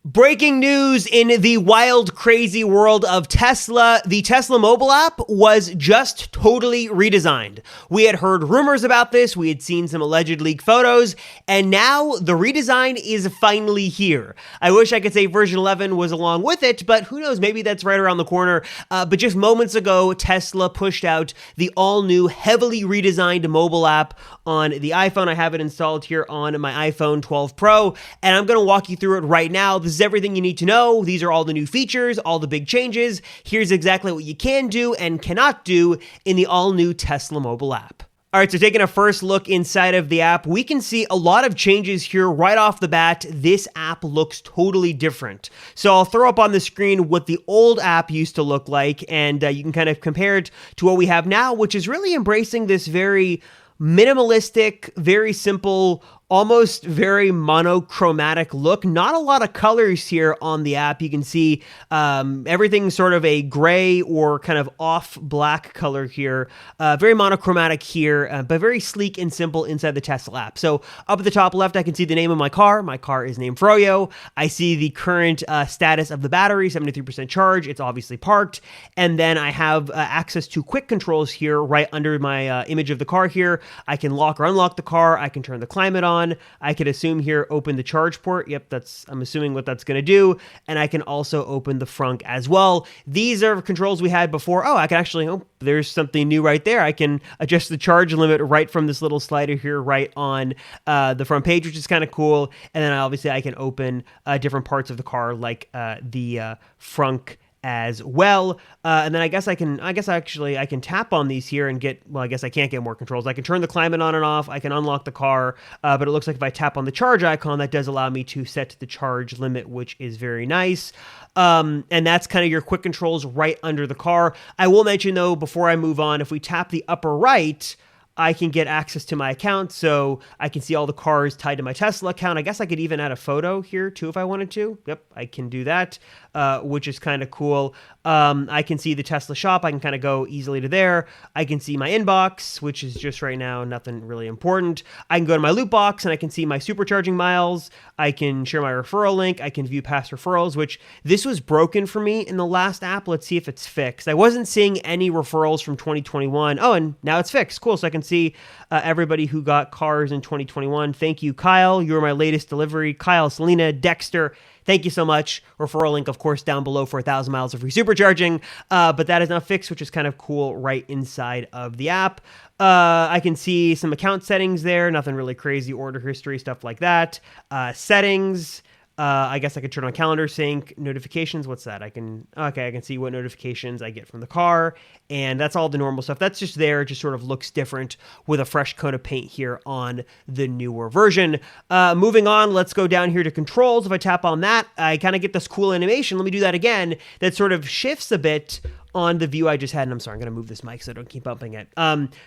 Breaking news in the wild, crazy world of Tesla. The Tesla mobile app was just totally redesigned. We had heard rumors about this, we had seen some alleged leaked photos, and now the redesign is finally here. I wish I could say version 11 was along with it, but who knows, maybe that's right around the corner. But just moments ago, Tesla pushed out the all-new, heavily redesigned mobile app on the iPhone. I have it installed here on my iPhone 12 Pro, and I'm going to walk you through it right now. This is everything you need to know. These are all the new features, all the big changes. Here's exactly what you can do and cannot do in the all-new Tesla mobile app. All right, so taking a first look inside of the app, we can see a lot of changes here right off the bat. This app looks totally different. So I'll throw up on the screen what the old app used to look like, and you can kind of compare it to what we have now, which is really embracing this very minimalistic, very simple, almost very monochromatic look. Not a lot of colors here on the app. You can see everything's sort of a gray or kind of off black color here. Very monochromatic here, but very sleek and simple inside the Tesla app. So up at the top left, I can see the name of my car. My car is named Froyo. I see the current status of the battery, 73% charge. It's obviously parked. And then I have access to quick controls here right under my image of the car here. I can lock or unlock the car. I can turn the climate on. I could assume here, open the charge port. Yep, I'm assuming what that's going to do. And I can also open the Frunk as well. These are controls we had before. Oh, I can actually, there's something new right there. I can adjust the charge limit right from this little slider here right on the front page, which is kind of cool. And then obviously I can open different parts of the car like the Frunk as well. And then I guess I can tap on these here and get, well, I guess I can't get more controls. I can turn the climate on and off. I can unlock the car, but it looks like if I tap on the charge icon, that does allow me to set the charge limit, which is very nice. And that's kind of your quick controls right under the car. I will mention though, before I move on, if we tap the upper right, I can get access to my account, so I can see all the cars tied to my Tesla account. I guess I could even add a photo here too if I wanted to. Yep, I can do that, which is kind of cool. I can see the Tesla shop. I can kind of go easily to there. I can see my inbox, which is just right now nothing really important. I can go to my loot box and I can see my supercharging miles. I can share my referral link. I can view past referrals, which this was broken for me in the last app. Let's see if it's fixed. I wasn't seeing any referrals from 2021. Oh, and now it's fixed. Cool. So I can see everybody who got cars in 2021. Thank you, Kyle. You were my latest delivery. Kyle, Selena, Dexter. Thank you so much. Referral link, of course, down below for 1,000 miles of free supercharging. But that is now fixed, which is kind of cool right inside of the app. I can see some account settings there. Nothing really crazy. Order history, stuff like that. Settings. I guess I could turn on calendar sync, notifications. What's that? I can see what notifications I get from the car, and that's all the normal stuff. That's just there. It just sort of looks different with a fresh coat of paint here on the newer version. Moving on, let's go down here to controls. If I tap on that, I kind of get this cool animation. Let me do that again. That sort of shifts a bit on the view I just had, and I'm sorry, I'm going to move this mic so I don't keep bumping it.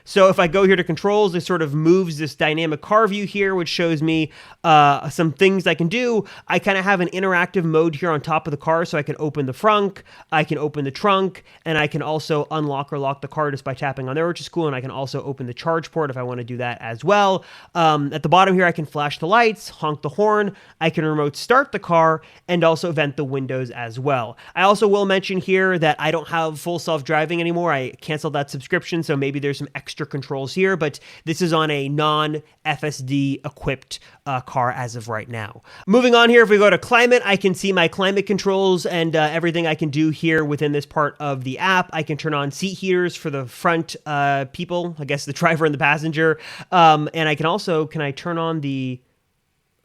So if I go here to controls, it sort of moves this dynamic car view here, which shows me some things I can do. I kind of have an interactive mode here on top of the car, so I can open the Frunk, I can open the trunk, and I can also unlock or lock the car just by tapping on there, which is cool, and I can also open the charge port if I want to do that as well. At the bottom here, I can flash the lights, honk the horn, I can remote start the car, and also vent the windows as well. I also will mention here that I don't have full self-driving anymore. I canceled that subscription, so maybe there's some extra controls here, but this is on a non-FSD equipped car as of right now. Moving on here, if we go to climate, I can see my climate controls and everything I can do here within this part of the app. I can turn on seat heaters for the front people, I guess the driver and the passenger, and I can also, can I turn on the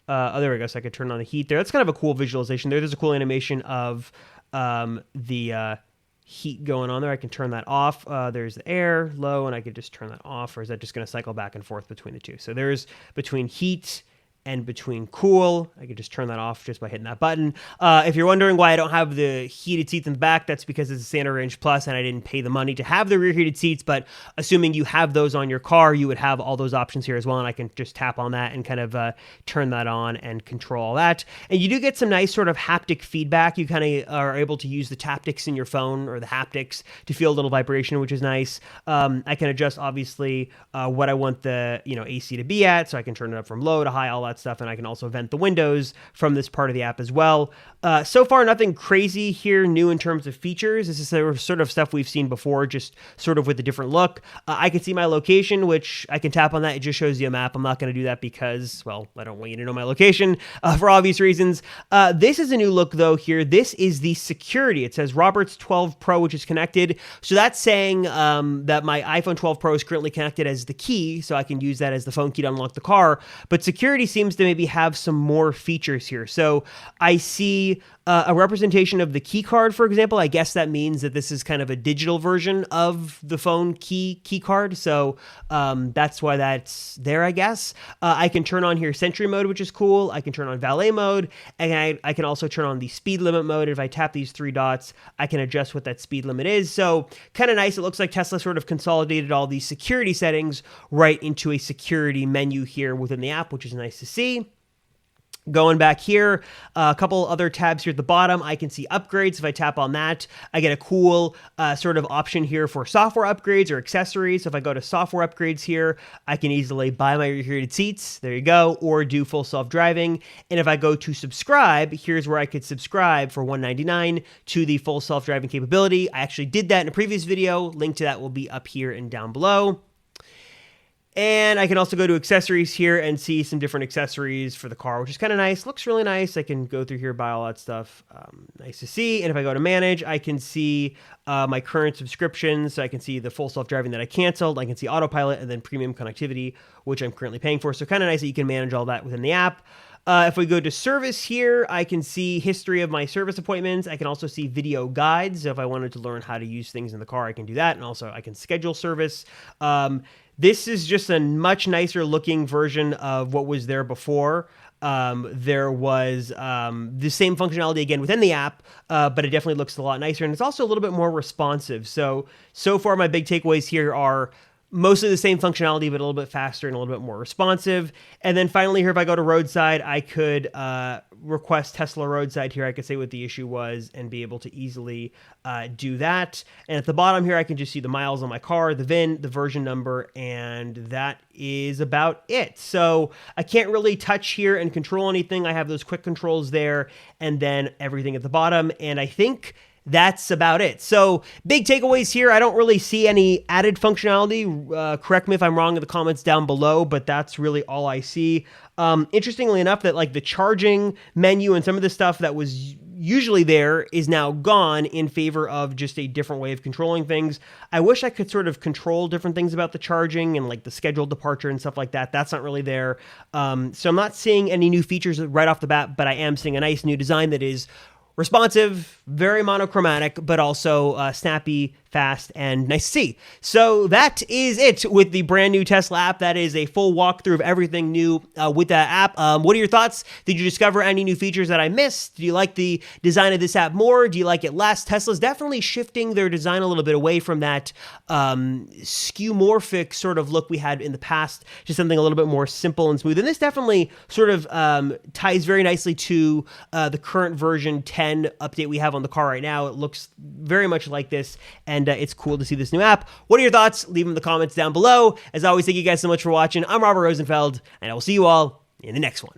there we go, so I could turn on the heat there. That's kind of a cool visualization there. There's a cool animation of the heat going on there. I can turn that off. There's the air low, and I could just turn that off, or is that just going to cycle back and forth between the two? So there's between heat and between cool. I could just turn that off just by hitting that button. If you're wondering why I don't have the heated seats in the back, that's because it's a Standard Range Plus and I didn't pay the money to have the rear heated seats, but assuming you have those on your car, you would have all those options here as well, and I can just tap on that and kind of turn that on and control all that. And you do get some nice sort of haptic feedback. You kind of are able to use the taptics in your phone or the haptics to feel a little vibration, which is nice. I can adjust, obviously, what I want the AC to be at, so I can turn it up from low to high, all that that stuff, and I can also vent the windows from this part of the app as well. So far, nothing crazy here new in terms of features. This is sort of stuff we've seen before, just sort of with a different look. I can see my location, which I can tap on that. It just shows you a map. I'm not going to do that because, well, I don't want you to know my location for obvious reasons. This is a new look, though, here. This is the security. It says Roberts 12 Pro, which is connected. So that's saying that my iPhone 12 Pro is currently connected as the key, so I can use that as the phone key to unlock the car. But security seems to maybe have some more features here. So I see a representation of the key card, for example. I guess that means that this is kind of a digital version of the phone key card. So that's why that's there, I guess. I can turn on here Sentry mode, which is cool. I can turn on valet mode, and I can also turn on the speed limit mode. If I tap these three dots, I can adjust what that speed limit is. So kind of nice. It looks like Tesla sort of consolidated all these security settings right into a security menu here within the app, which is nice to see. Going back here, a couple other tabs here at the bottom, I can see upgrades. If I tap on that, I get a cool sort of option here for software upgrades or accessories. So if I go to software upgrades here, I can easily buy my heated seats, there you go, or do full self-driving. And if I go to subscribe, here's where I could subscribe for $1.99 to the full self-driving capability. I actually did that in a previous video. Link to that will be up here and down below. And I can also go to accessories here and see some different accessories for the car, which is kind of nice. Looks really nice. I can go through here, buy all that stuff. Nice to see. And if I go to manage, I can see my current subscriptions. So I can see the full self-driving that I canceled. I can see autopilot and then premium connectivity, which I'm currently paying for. So kind of nice that you can manage all that within the app. If we go to service here, I can see history of my service appointments. I can also see video guides. So if I wanted to learn how to use things in the car, I can do that. And also I can schedule service. This is just a much nicer looking version of what was there before. There was the same functionality again within the app, but it definitely looks a lot nicer. And it's also a little bit more responsive. So far my big takeaways here are mostly the same functionality, but a little bit faster and a little bit more responsive. And then finally here, if I go to roadside, I could request Tesla roadside here. I could say what the issue was and be able to easily do that. And at the bottom here, I can just see the miles on my car, the VIN, the version number, and that is about it. So I can't really touch here and control anything. I have those quick controls there and then everything at the bottom. And I think that's about it. So big takeaways here. I don't really see any added functionality. Correct me if I'm wrong in the comments down below, but that's really all I see. Interestingly enough, that like the charging menu and some of the stuff that was usually there is now gone in favor of just a different way of controlling things. I wish I could sort of control different things about the charging and like the scheduled departure and stuff like that. That's not really there. So I'm not seeing any new features right off the bat, but I am seeing a nice new design that is responsive, very monochromatic, but also snappy, fast, and nice to see. So that is it with the brand new Tesla app. That is a full walkthrough of everything new with that app. What are your thoughts? Did you discover any new features that I missed? Do you like the design of this app more? Do you like it less? Tesla's definitely shifting their design a little bit away from that skeuomorphic sort of look we had in the past to something a little bit more simple and smooth. And this definitely sort of ties very nicely to the current version 10 update we have on the car right now. It looks very much like this, and it's cool to see this new app. What are your thoughts? Leave them in the comments down below. As always, thank you guys so much for watching. I'm Robert Rosenfeld, and I will see you all in the next one.